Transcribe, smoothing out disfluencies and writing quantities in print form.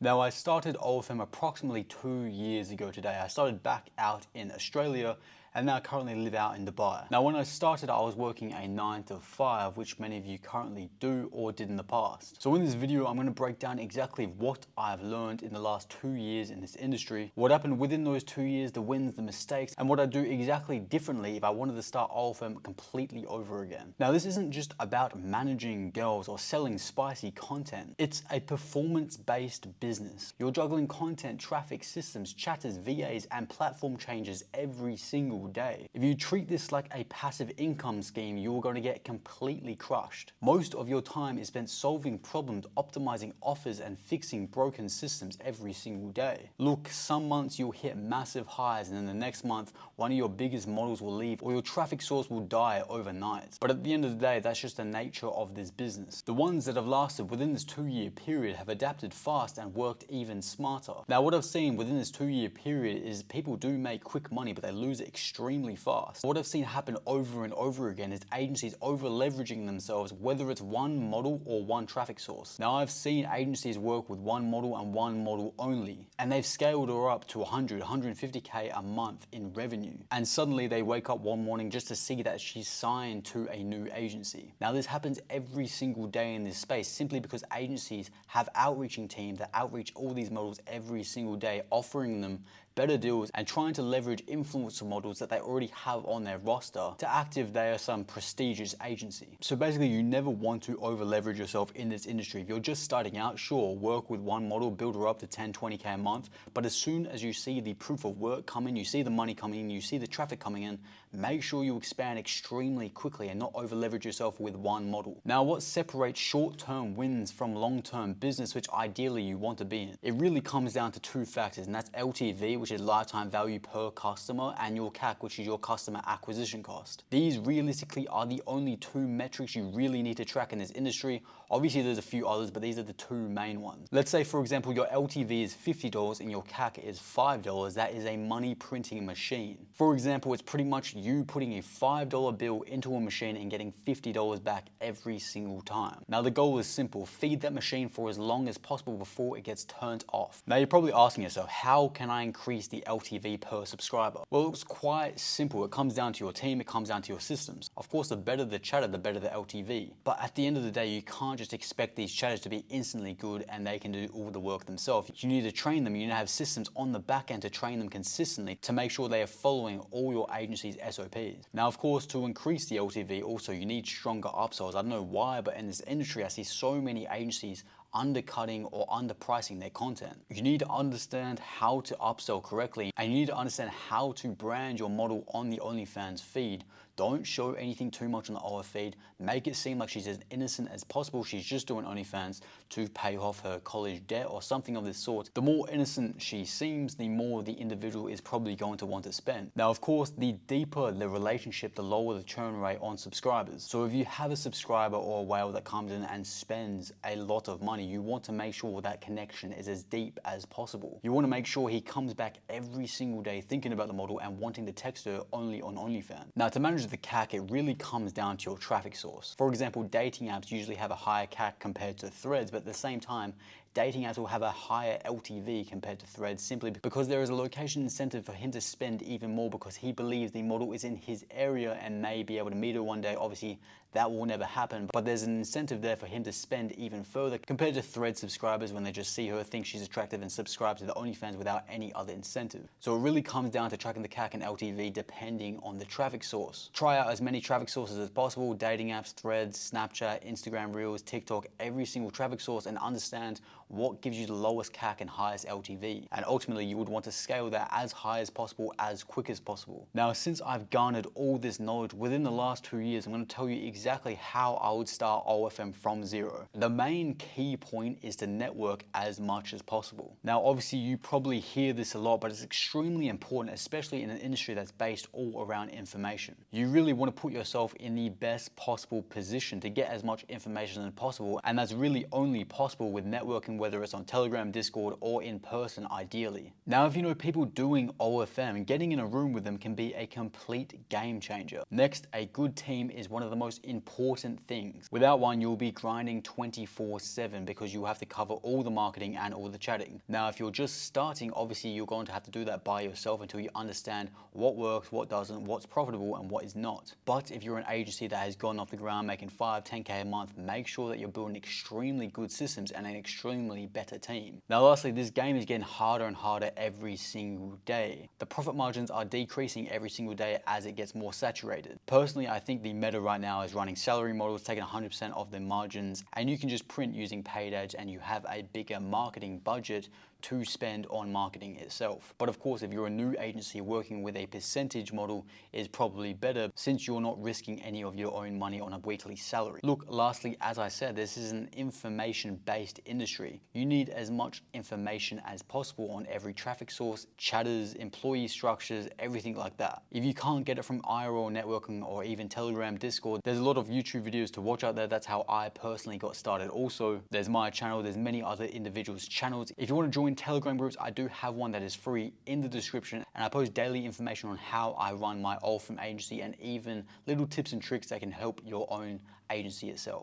Now, I started OFM approximately 2 years ago today. I started back out in Australia and now currently live out in Dubai. Now, when I started, I was working a 9 to 5, which many of you currently do or did in the past. So in this video, I'm going to break down exactly what I've learned in the last 2 years in this industry, what happened within those 2 years, the wins, the mistakes, and what I'd do exactly differently if I wanted to start OFM completely over again. Now, this isn't just about managing girls or selling spicy content. It's a performance-based business. You're juggling content, traffic, systems, chatters, VAs, and platform changes every single day. If you treat this like a passive income scheme, you're going to get completely crushed. Most of your time is spent solving problems, optimizing offers, and fixing broken systems every single day. Look, some months you'll hit massive highs, and then the next month, one of your biggest models will leave or your traffic source will die overnight. But at the end of the day, that's just the nature of this business. The ones that have lasted within this 2-year period have adapted fast and worked even smarter. Now, what I've seen within this 2-year period is people do make quick money, but they lose it extremely fast. What I've seen happen over and over again is agencies over leveraging themselves, whether it's one model or one traffic source. Now, I've seen agencies work with one model and one model only, and they've scaled her up to 100, 150K a month in revenue. And suddenly they wake up one morning just to see that she's signed to a new agency. Now, this happens every single day in this space simply because agencies have outreaching teams that outreach all these models every single day, offering them better deals and trying to leverage influencer models that they already have on their roster to act if they are some prestigious agency. So basically, you never want to over leverage yourself in this industry. If you're just starting out, sure, work with one model, build her up to 10, 20K a month. But as soon as you see the proof of work come in, you see the money coming in, you see the traffic coming in, make sure you expand extremely quickly and not over leverage yourself with one model. Now, what separates short-term wins from long-term business, which ideally you want to be in? It really comes down to two factors, and that's LTV, which is lifetime value per customer, and your CAC, which is your customer acquisition cost. These realistically are the only two metrics you really need to track in this industry. Obviously, there's a few others, but these are the two main ones. Let's say, for example, your LTV is $50 and your CAC is $5. That is a money printing machine. For example, it's pretty much you putting a $5 bill into a machine and getting $50 back every single time. Now, the goal is simple. Feed that machine for as long as possible before it gets turned off. Now, you're probably asking yourself, how can I increase the LTV per subscriber? Well, it's quite simple. It comes down to your team, it comes down to your systems. Of course, the better the chatter, the better the LTV. But at the end of the day, you can't just expect these chatters to be instantly good and they can do all the work themselves. You need to train them. You need to have systems on the back end to train them consistently to make sure they are following all your agency's SOPs. Now, of course, to increase the LTV, also you need stronger upsells. I don't know why, but in this industry, I see so many agencies undercutting or underpricing their content. You need to understand how to upsell correctly, and you need to understand how to brand your model on the OnlyFans feed. Don't show anything too much on the OF feed. Make it seem like she's as innocent as possible. She's just doing OnlyFans to pay off her college debt or something of this sort. The more innocent she seems, the more the individual is probably going to want to spend. Now, of course, the deeper the relationship, the lower the churn rate on subscribers. So if you have a subscriber or a whale that comes in and spends a lot of money, you want to make sure that connection is as deep as possible. You want to make sure he comes back every single day thinking about the model and wanting to text her only on OnlyFans. Now, to manage the CAC, it really comes down to your traffic source. For example, dating apps usually have a higher CAC compared to Threads, but at the same time, dating apps will have a higher LTV compared to Threads simply because there is a location incentive for him to spend even more because he believes the model is in his area and may be able to meet her one day. Obviously, that will never happen, but there's an incentive there for him to spend even further compared to Threads subscribers when they just see her, think she's attractive, and subscribe to the OnlyFans without any other incentive. So it really comes down to tracking the CAC and LTV depending on the traffic source. Try out as many traffic sources as possible: dating apps, Threads, Snapchat, Instagram Reels, TikTok, every single traffic source, and understand what gives you the lowest CAC and highest LTV. And ultimately, you would want to scale that as high as possible, as quick as possible. Now, since I've garnered all this knowledge within the last 2 years, I'm going to tell you exactly how I would start OFM from zero. The main key point is to network as much as possible. Now, obviously, you probably hear this a lot, but it's extremely important, especially in an industry that's based all around information. You really want to put yourself in the best possible position to get as much information as possible, and that's really only possible with networking whether it's on Telegram, Discord, or in person ideally. Now, if you know people doing OFM, getting in a room with them can be a complete game changer. Next, a good team is one of the most important things. Without one, you'll be grinding 24/7 because you have to cover all the marketing and all the chatting. Now, if you're just starting, obviously you're going to have to do that by yourself until you understand what works, what doesn't, what's profitable, and what is not. But if you're an agency that has gone off the ground making 5, 10K a month, make sure that you're building extremely good systems and an extremely better team. Now, lastly, this game is getting harder and harder every single day. The profit margins are decreasing every single day as it gets more saturated. Personally, I think the meta right now is running salary models, taking 100% of their margins, and you can just print using paid ads and you have a bigger marketing budget to spend on marketing itself. But of course, if you're a new agency, working with a percentage model is probably better since you're not risking any of your own money on a weekly salary. Look, lastly, as I said, this is an information-based industry. You need as much information as possible on every traffic source, chatters, employee structures, everything like that. If you can't get it from IRL networking or even Telegram, Discord, there's a lot of YouTube videos to watch out there. That's how I personally got started. Also, there's my channel, there's many other individuals' channels. If you want to join Telegram groups, I do have one that is free in the description, and I post daily information on how I run my OFM agency and even little tips and tricks that can help your own agency itself.